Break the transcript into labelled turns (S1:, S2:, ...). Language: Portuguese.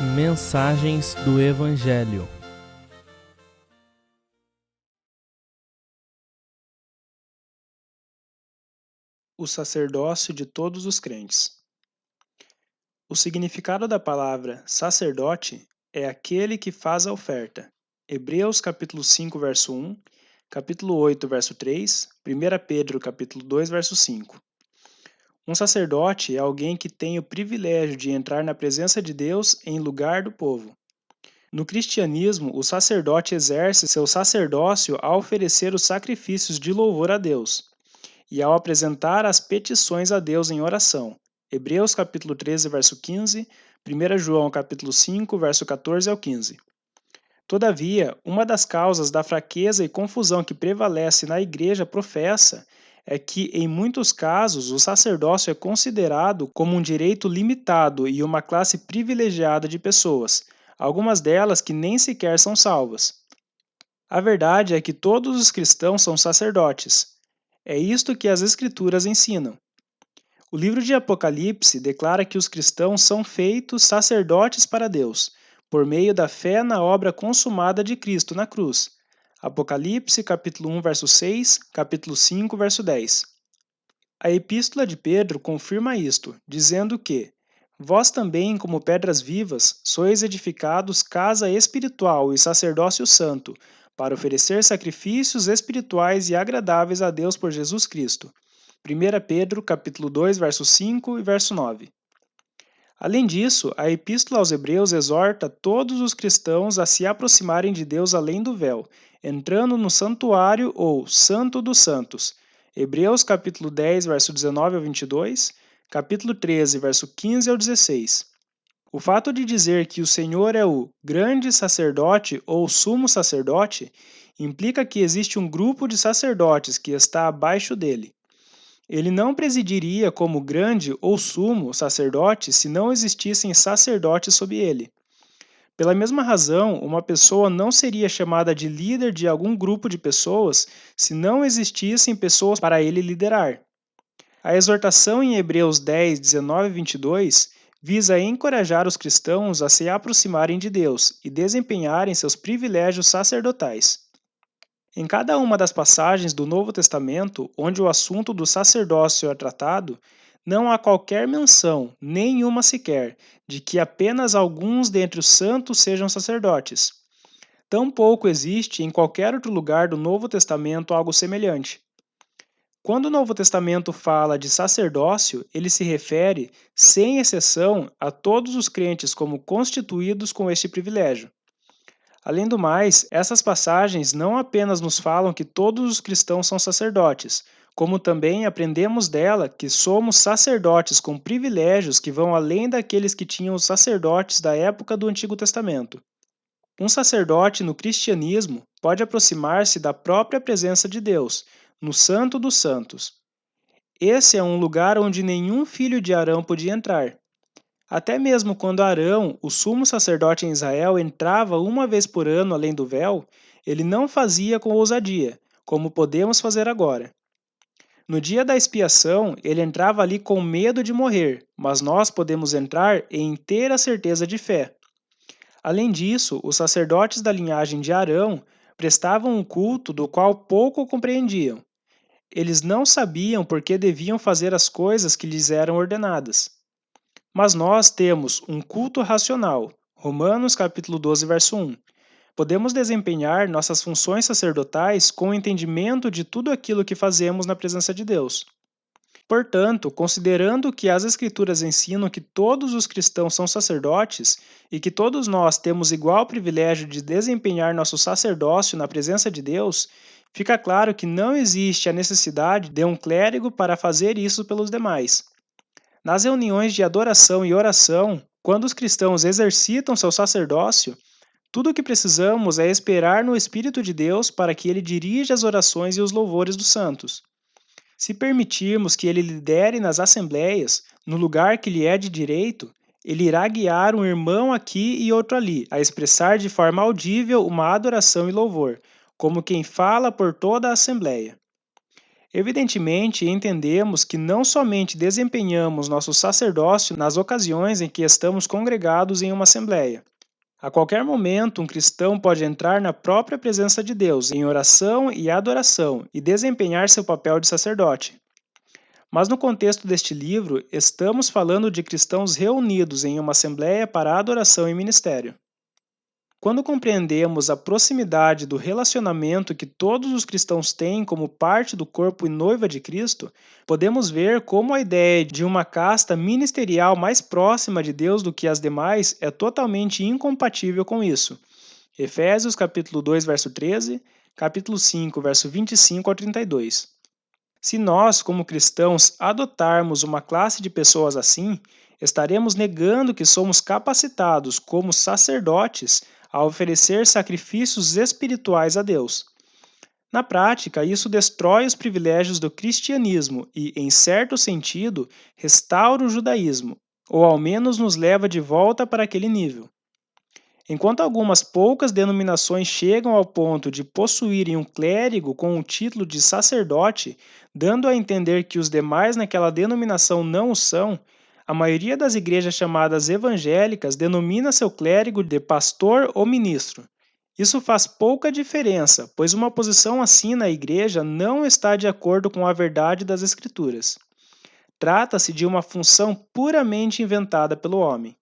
S1: Mensagens do Evangelho.
S2: O sacerdócio de todos os crentes. O significado da palavra sacerdote é aquele que faz a oferta. Hebreus capítulo 5, verso 1, capítulo 8, verso 3, 1 Pedro capítulo 2, verso 5. Um sacerdote é alguém que tem o privilégio de entrar na presença de Deus em lugar do povo. No cristianismo, o sacerdote exerce seu sacerdócio ao oferecer os sacrifícios de louvor a Deus e ao apresentar as petições a Deus em oração. Hebreus capítulo 13, verso 15, 1 João capítulo 5, verso 14 ao 15. Todavia, uma das causas da fraqueza e confusão que prevalece na igreja professa é que, em muitos casos, o sacerdócio é considerado como um direito limitado e uma classe privilegiada de pessoas, algumas delas que nem sequer são salvas. A verdade é que todos os cristãos são sacerdotes. É isto que as Escrituras ensinam. O livro de Apocalipse declara que os cristãos são feitos sacerdotes para Deus, por meio da fé na obra consumada de Cristo na cruz. Apocalipse, capítulo 1, verso 6, capítulo 5, verso 10. A Epístola de Pedro confirma isto, dizendo que vós também, como pedras vivas, sois edificados casa espiritual e sacerdócio santo, para oferecer sacrifícios espirituais e agradáveis a Deus por Jesus Cristo. 1 Pedro, capítulo 2, verso 5 e verso 9. Além disso, a Epístola aos Hebreus exorta todos os cristãos a se aproximarem de Deus além do véu, entrando no santuário ou Santo dos Santos. Hebreus capítulo 10, verso 19 ao 22, capítulo 13, verso 15 ao 16. O fato de dizer que o Senhor é o grande sacerdote ou sumo sacerdote implica que existe um grupo de sacerdotes que está abaixo dele. Ele não presidiria como grande ou sumo sacerdote se não existissem sacerdotes sob ele. Pela mesma razão, uma pessoa não seria chamada de líder de algum grupo de pessoas se não existissem pessoas para ele liderar. A exortação em Hebreus 10, 19 e 22 visa encorajar os cristãos a se aproximarem de Deus e desempenharem seus privilégios sacerdotais. Em cada uma das passagens do Novo Testamento onde o assunto do sacerdócio é tratado, não há qualquer menção, nenhuma sequer, de que apenas alguns dentre os santos sejam sacerdotes. Tampouco existe em qualquer outro lugar do Novo Testamento algo semelhante. Quando o Novo Testamento fala de sacerdócio, ele se refere, sem exceção, a todos os crentes como constituídos com este privilégio. Além do mais, essas passagens não apenas nos falam que todos os cristãos são sacerdotes, como também aprendemos dela que somos sacerdotes com privilégios que vão além daqueles que tinham os sacerdotes da época do Antigo Testamento. Um sacerdote no cristianismo pode aproximar-se da própria presença de Deus, no Santo dos Santos. Esse é um lugar onde nenhum filho de Arão podia entrar. Até mesmo quando Arão, o sumo sacerdote em Israel, entrava uma vez por ano além do véu, ele não fazia com ousadia, como podemos fazer agora. No dia da expiação, ele entrava ali com medo de morrer, mas nós podemos entrar em inteira certeza de fé. Além disso, os sacerdotes da linhagem de Arão prestavam um culto do qual pouco compreendiam. Eles não sabiam por que deviam fazer as coisas que lhes eram ordenadas. Mas nós temos um culto racional. Romanos capítulo 12, verso 1. Podemos desempenhar nossas funções sacerdotais com o entendimento de tudo aquilo que fazemos na presença de Deus. Portanto, considerando que as Escrituras ensinam que todos os cristãos são sacerdotes e que todos nós temos igual privilégio de desempenhar nosso sacerdócio na presença de Deus, fica claro que não existe a necessidade de um clérigo para fazer isso pelos demais. Nas reuniões de adoração e oração, quando os cristãos exercitam seu sacerdócio, tudo o que precisamos é esperar no Espírito de Deus para que ele dirija as orações e os louvores dos santos. Se permitirmos que ele lidere nas assembleias, no lugar que lhe é de direito, ele irá guiar um irmão aqui e outro ali, a expressar de forma audível uma adoração e louvor, como quem fala por toda a assembleia. Evidentemente, entendemos que não somente desempenhamos nosso sacerdócio nas ocasiões em que estamos congregados em uma assembleia. A qualquer momento, um cristão pode entrar na própria presença de Deus em oração e adoração e desempenhar seu papel de sacerdote. Mas no contexto deste livro, estamos falando de cristãos reunidos em uma assembleia para adoração e ministério. Quando compreendemos a proximidade do relacionamento que todos os cristãos têm como parte do corpo e noiva de Cristo, podemos ver como a ideia de uma casta ministerial mais próxima de Deus do que as demais é totalmente incompatível com isso. Efésios capítulo 2, verso 13, capítulo 5, verso 25 ao 32. Se nós, como cristãos, adotarmos uma classe de pessoas assim, estaremos negando que somos capacitados como sacerdotes a oferecer sacrifícios espirituais a Deus. Na prática, isso destrói os privilégios do cristianismo e, em certo sentido, restaura o judaísmo, ou ao menos nos leva de volta para aquele nível. Enquanto algumas poucas denominações chegam ao ponto de possuírem um clérigo com o título de sacerdote, dando a entender que os demais naquela denominação não o são, a maioria das igrejas chamadas evangélicas denomina seu clérigo de pastor ou ministro. Isso faz pouca diferença, pois uma posição assim na igreja não está de acordo com a verdade das Escrituras. Trata-se de uma função puramente inventada pelo homem.